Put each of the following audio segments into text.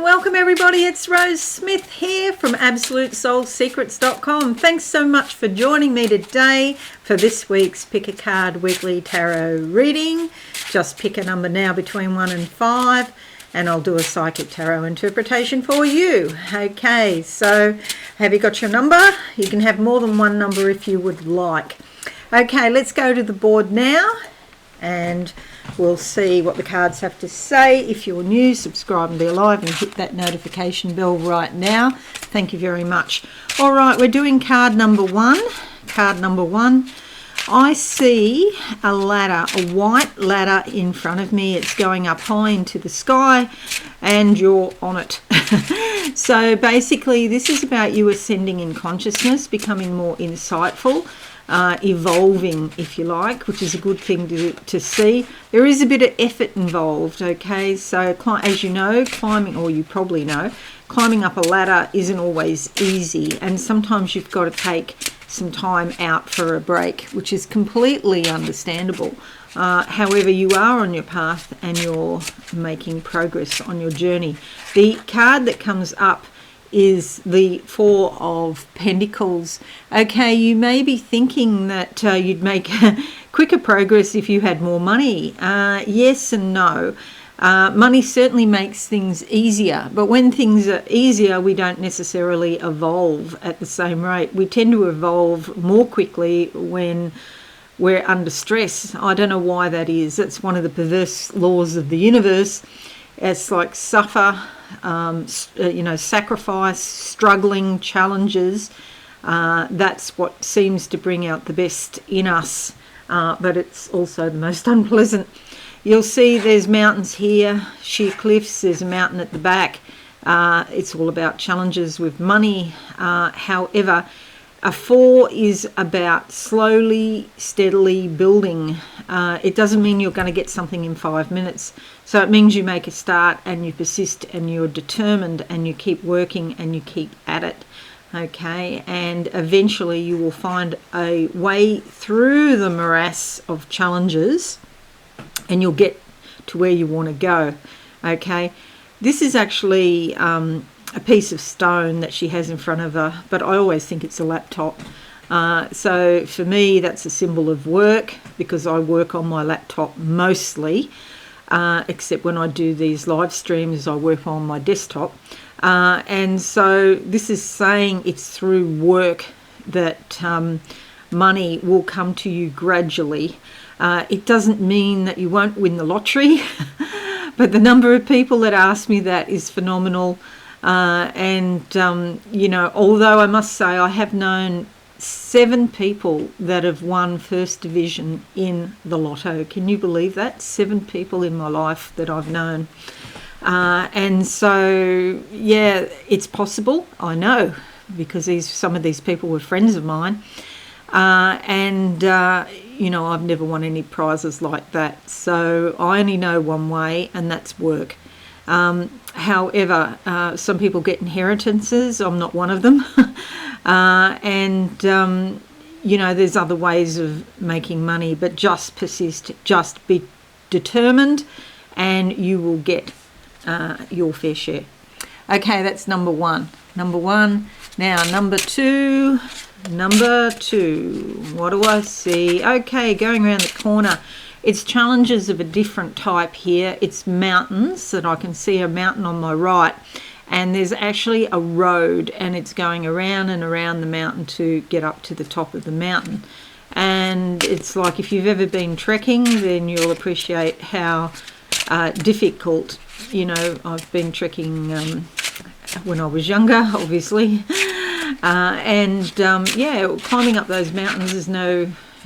welcome everybody. It's Rose Smith here from AbsoluteSoulSecrets.com. Thanks so much for joining me today for this week's Pick a Card Weekly Tarot reading. Just pick a number now between 1 and 5 and I'll do a psychic tarot interpretation for you. Okay, so have you got your number? You can have more than one number if you would like. Okay, let's go to the board now and we'll see what the cards have to say. If you're new, subscribe and be alive and hit that notification bell right now. Thank you very much. All right, we're doing card number 1. Card number 1. I see a ladder, a white ladder in front of me. It's going up high into the sky and you're on it. So basically this is about you ascending in consciousness, becoming more insightful, evolving, if you like, which is a good thing to see. There is a bit of effort involved, okay? So as you know, climbing, or you probably know, climbing up a ladder isn't always easy, and sometimes you've got to take some time out for a break, which is completely understandable. However, you are on your path and you're making progress on your journey. The card that comes up is the Four of Pentacles. Okay, you may be thinking that you'd make quicker progress if you had more money. Yes and no. Money certainly makes things easier, but when things are easier, we don't necessarily evolve at the same rate. We tend to evolve more quickly when we're under stress. I don't know why that is. That's one of the perverse laws of the universe. It's like suffer, sacrifice, struggling, challenges. That's what seems to bring out the best in us, but it's also the most unpleasant. You'll see there's mountains here, sheer cliffs, there's a mountain at the back. It's all about challenges with money. However, a 4 is about slowly, steadily building. It doesn't mean you're going to get something in 5 minutes. So it means you make a start and you persist and you're determined and you keep working and you keep at it. Okay, and eventually you will find a way through the morass of challenges and you'll get to where you want to go. Okay, this is actually a piece of stone that she has in front of her, but I always think it's a laptop. So for me, that's a symbol of work because I work on my laptop mostly, except when I do these live streams, I work on my desktop. And so this is saying it's through work that money will come to you gradually. It doesn't mean that you won't win the lottery, but the number of people that ask me that is phenomenal. Although I must say I have known 7 people that have won first division in the lotto. Can you believe that? 7 people in my life that I've known. And so, yeah, it's possible. I know because some of these people were friends of mine. I've never won any prizes like that. So I only know one way, and that's work. However, some people get inheritances. I'm not one of them. There's other ways of making money, but just persist, just be determined, and you will get your fair share. Okay, that's number 1. Number 1. Now, number 2. Number 2. What do I see? Okay, going around the corner. It's challenges of a different type here. It's mountains, that I can see a mountain on my right, and there's actually a road, and it's going around and around the mountain to get up to the top of the mountain. And it's like if you've ever been trekking, then you'll appreciate how difficult, I've been trekking when I was younger, obviously. Climbing up those mountains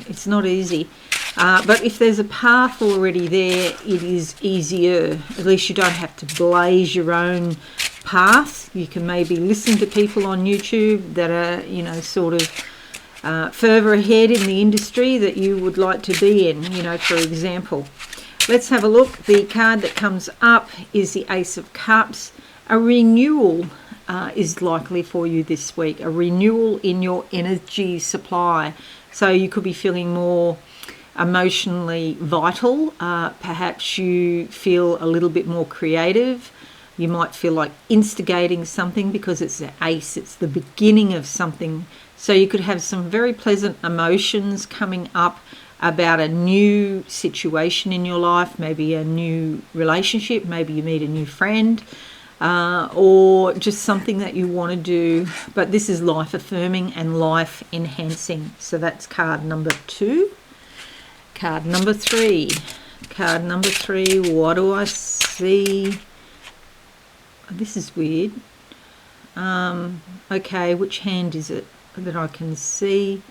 it's not easy. But if there's a path already there, it is easier. At least you don't have to blaze your own path. You can maybe listen to people on YouTube that are, further ahead in the industry that you would like to be in, for example. Let's have a look. The card that comes up is the Ace of Cups. A renewal is likely for you this week. A renewal in your energy supply. So you could be feeling more emotionally vital. Perhaps you feel a little bit more creative. You might feel like instigating something because it's an ace. It's the beginning of something. So you could have some very pleasant emotions coming up about a new situation in your life, maybe a new relationship, maybe you meet a new friend, or just something that you want to do. But this is life affirming and life enhancing. So that's card number 2. Card number 3. Card number 3, what do I see? This is weird. Okay, which hand is it that I can see?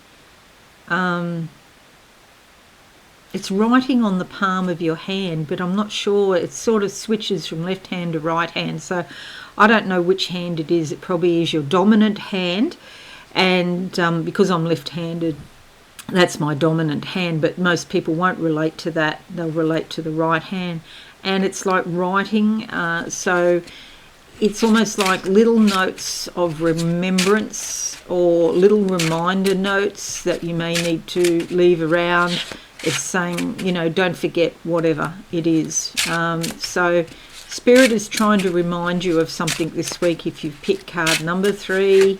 It's writing on the palm of your hand, but I'm not sure. It sort of switches from left hand to right hand, so I don't know which hand it is. It probably is your dominant hand, and because I'm left-handed, that's my dominant hand, but most people won't relate to that. They'll relate to the right hand, and it's like writing, so it's almost like little notes of remembrance or little reminder notes that you may need to leave around. It's saying, you know, don't forget whatever it is. So Spirit is trying to remind you of something this week if you've picked card number 3,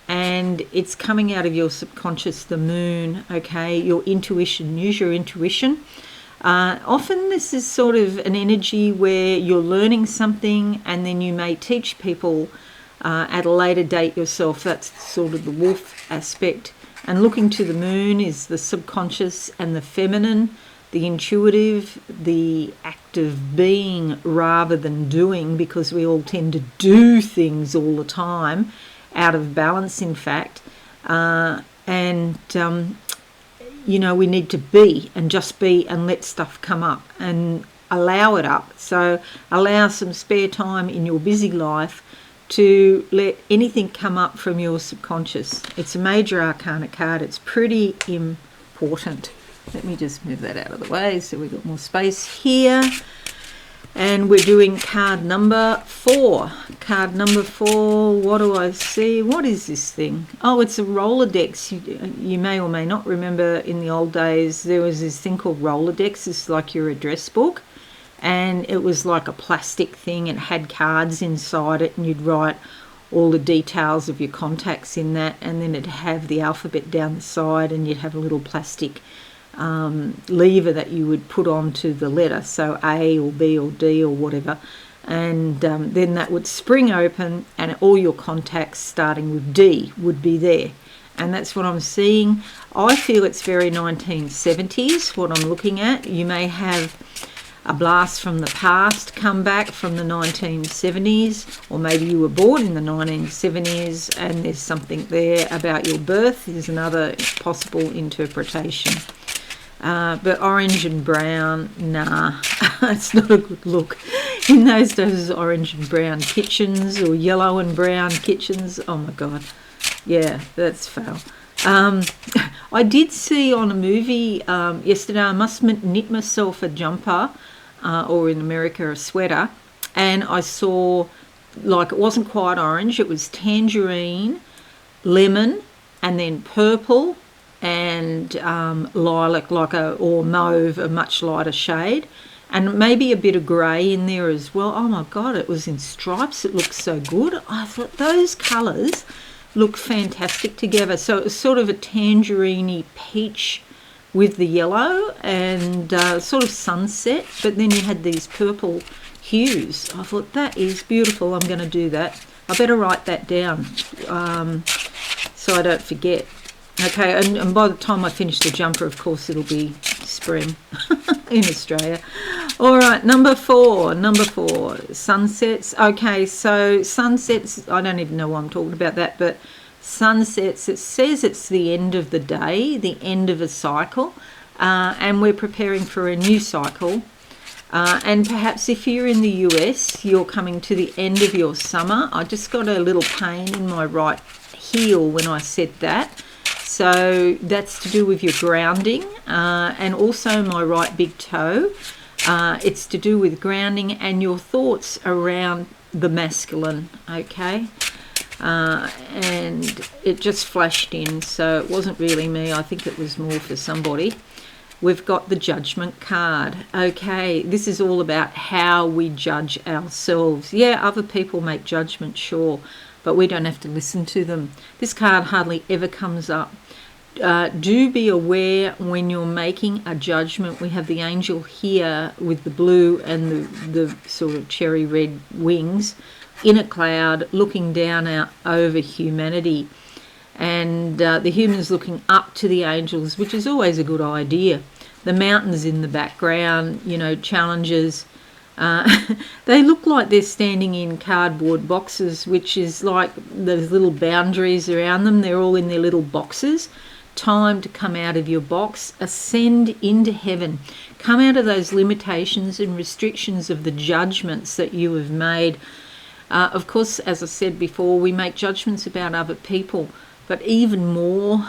and it's coming out of your subconscious, the moon, okay, your intuition. Use your intuition. Often this is sort of an energy where you're learning something and then you may teach people at a later date yourself. That's sort of the wolf aspect. And looking to the moon is the subconscious and the feminine, the intuitive, the active being rather than doing, because we all tend to do things all the time, out of balance in fact. You know, we need to be and just be and let stuff come up and allow it up. So allow some spare time in your busy life to let anything come up from your subconscious. It's a major arcana card. It's pretty important. Let me just move that out of the way so we've got more space here. And we're doing card number 4. Card number 4, what do I see? What is this thing? Oh, it's a Rolodex. You may or may not remember in the old days there was this thing called Rolodex. It's like your address book. And it was like a plastic thing. It had cards inside it, and you'd write all the details of your contacts in that, and then it'd have the alphabet down the side, and you'd have a little plastic lever that you would put onto the letter, so A or B or D or whatever, and then that would spring open and all your contacts starting with D would be there. And that's what I'm seeing. I feel it's very 1970s, what I'm looking at. You may have a blast from the past come back from the 1970s, or maybe you were born in the 1970s and there's something there about your birth. There's another possible interpretation. But orange and brown, nah, it's not a good look. In those days, orange and brown kitchens or yellow and brown kitchens, oh my God, yeah, that's foul. I did see on a movie yesterday, I must knit myself a jumper, or in America a sweater, and I saw, like, it wasn't quite orange, it was tangerine, lemon, and then purple and lilac, or mauve, a much lighter shade, and maybe a bit of grey in there as well. Oh my God, it was in stripes. It looked so good. I thought those colours look fantastic together. So it was sort of a tangerine-y peach with the yellow and sort of sunset, but then you had these purple hues. I thought that is beautiful. I'm going to do that. I better write that down so I don't forget. Okay, and by the time I finish the jumper, of course, it'll be spring in Australia. All right, number 4, sunsets. Okay, so sunsets, I don't even know why I'm talking about that, but sunsets, it says it's the end of the day, the end of a cycle, and we're preparing for a new cycle. And perhaps if you're in the US, you're coming to the end of your summer. I just got a little pain in my right heel when I said that. So that's to do with your grounding, and also my right big toe. It's to do with grounding and your thoughts around the masculine, okay? And it just flashed in, so it wasn't really me. I think it was more for somebody. we've got the Judgment card. Okay, this is all about how we judge ourselves. Yeah, other people make judgments, sure, but we don't have to listen to them. This card hardly ever comes up. Do be aware when you're making a judgment. We have the angel here with the blue and the sort of cherry red wings in a cloud looking down out over humanity. And the humans looking up to the angels, which is always a good idea. The mountains in the background, you know, challenges. They look like they're standing in cardboard boxes, which is like those little boundaries around them. They're all in their little boxes. Time to come out of your box, ascend into heaven, come out of those limitations and restrictions of the judgments that you have made. Of course, as I said before, we make judgments about other people, but even more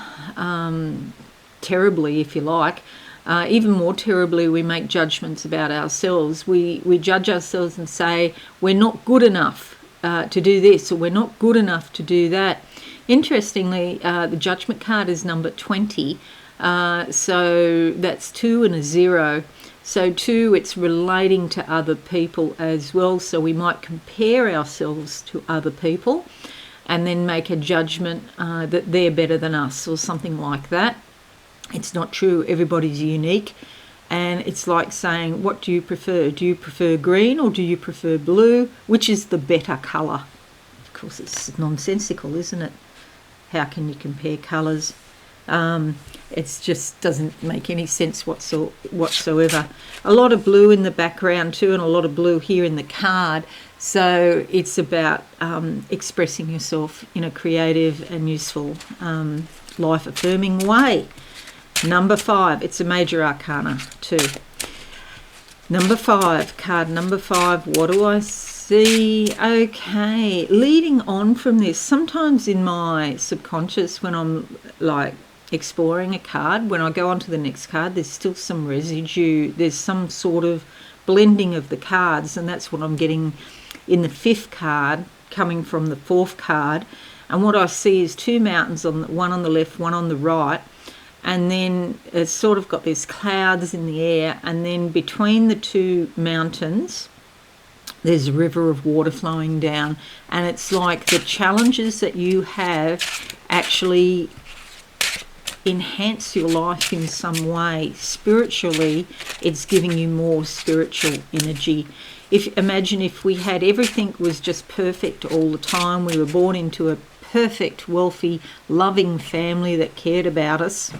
terribly, if you like, even more terribly, we make judgments about ourselves. We judge ourselves and say, we're not good enough to do this, or we're not good enough to do that. Interestingly, the Judgment card is number 20, so that's 2 and a 0. So 2, it's relating to other people as well, so we might compare ourselves to other people and then make a judgment that they're better than us or something like that. It's not true. Everybody's unique, and it's like saying, what do you prefer? Do you prefer green or do you prefer blue? Which is the better colour? Of course, it's nonsensical, isn't it? How can you compare colours? It just doesn't make any sense whatsoever. A lot of blue in the background too, and a lot of blue here in the card. So it's about expressing yourself in a creative and useful, life-affirming way. Number 5, it's a major arcana too. Number 5, card number 5, what do I see? Okay, leading on from this, sometimes in my subconscious when I'm like exploring a card, when I go on to the next card, there's still some residue, there's some sort of blending of the cards, and that's what I'm getting in the 5th card coming from the 4th card. And what I see is 2 mountains, one on the left, one on the right, and then it's sort of got these clouds in the air, and then between the 2 mountains there's a river of water flowing down, and it's like the challenges that you have actually enhance your life in some way. Spiritually, it's giving you more spiritual energy. Imagine if we had everything was just perfect all the time. We were born into a perfect, wealthy, loving family that cared about us.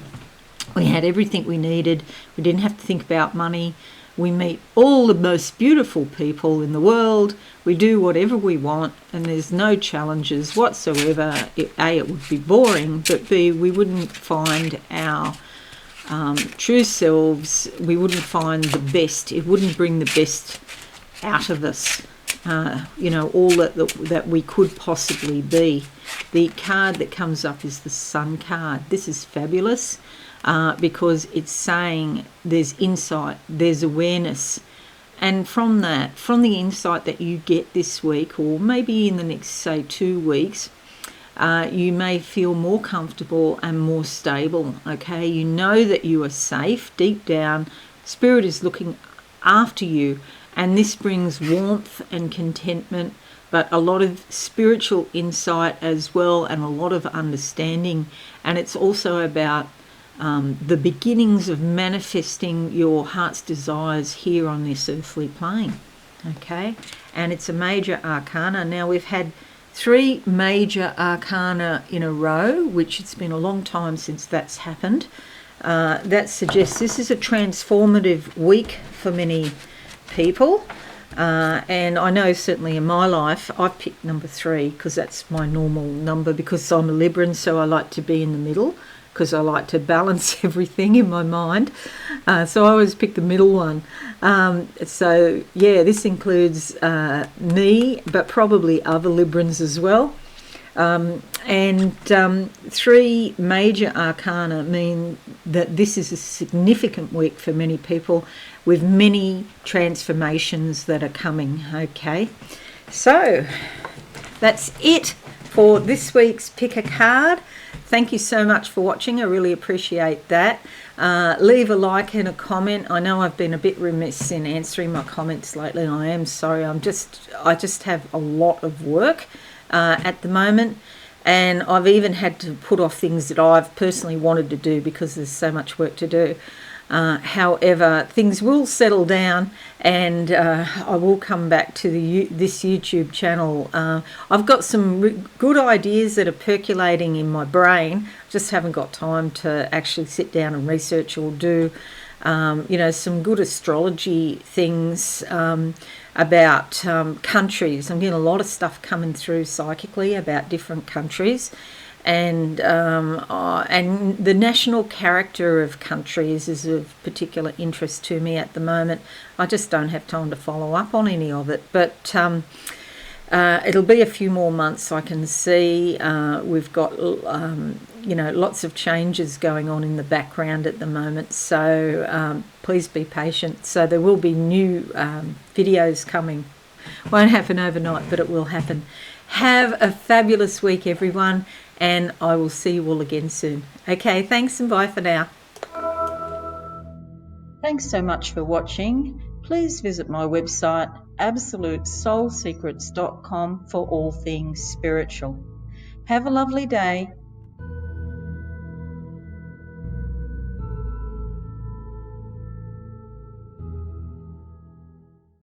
We had everything we needed. We didn't have to think about money. We meet all the most beautiful people in the world. We do whatever we want, and there's no challenges whatsoever. A, it would be boring, but B, we wouldn't find our true selves. We wouldn't find the best. It wouldn't bring the best out of us. All that we could possibly be. The card that comes up is the Sun card. This is fabulous because it's saying there's insight, there's awareness. And from the insight that you get this week, or maybe in the next, say, 2 weeks, you may feel more comfortable and more stable, okay? You know that you are safe deep down. Spirit is looking after you, and this brings warmth and contentment, but a lot of spiritual insight as well, and a lot of understanding. And it's also about the beginnings of manifesting your heart's desires here on this earthly plane, okay? And it's a major arcana. Now, we've had 3 major arcana in a row, which it's been a long time since that's happened. That suggests this is a transformative week for many people. And I know certainly in my life, I've picked number 3 because that's my normal number, because I'm a Libran, so I like to be in the middle, because I like to balance everything in my mind. So I always pick the middle one. So, yeah, this includes me, but probably other Librans as well. And 3 major arcana mean that this is a significant week for many people, with many transformations that are coming, okay? So that's it for this week's Pick a Card. Thank you so much for watching. I really appreciate that. Leave a like and a comment. I know I've been a bit remiss in answering my comments lately. I am sorry. I just have a lot of work at the moment, and I've even had to put off things that I've personally wanted to do because there's so much work to do. However, things will settle down, and I will come back to this YouTube channel. I've got some good ideas that are percolating in my brain. Just haven't got time to actually sit down and research or do, some good astrology things about countries. I'm getting a lot of stuff coming through psychically about different countries. And the national character of countries is of particular interest to me at the moment. I just don't have time to follow up on any of it, but it'll be a few more months. I can see we've got lots of changes going on in the background at the moment, so please be patient. So there will be new videos coming. Won't happen overnight, but it will happen. Have a fabulous week, everyone, and I will see you all again soon. Okay, thanks and bye for now. Thanks so much for watching. Please visit my website absolutesoulsecrets.com for all things spiritual. Have a lovely day.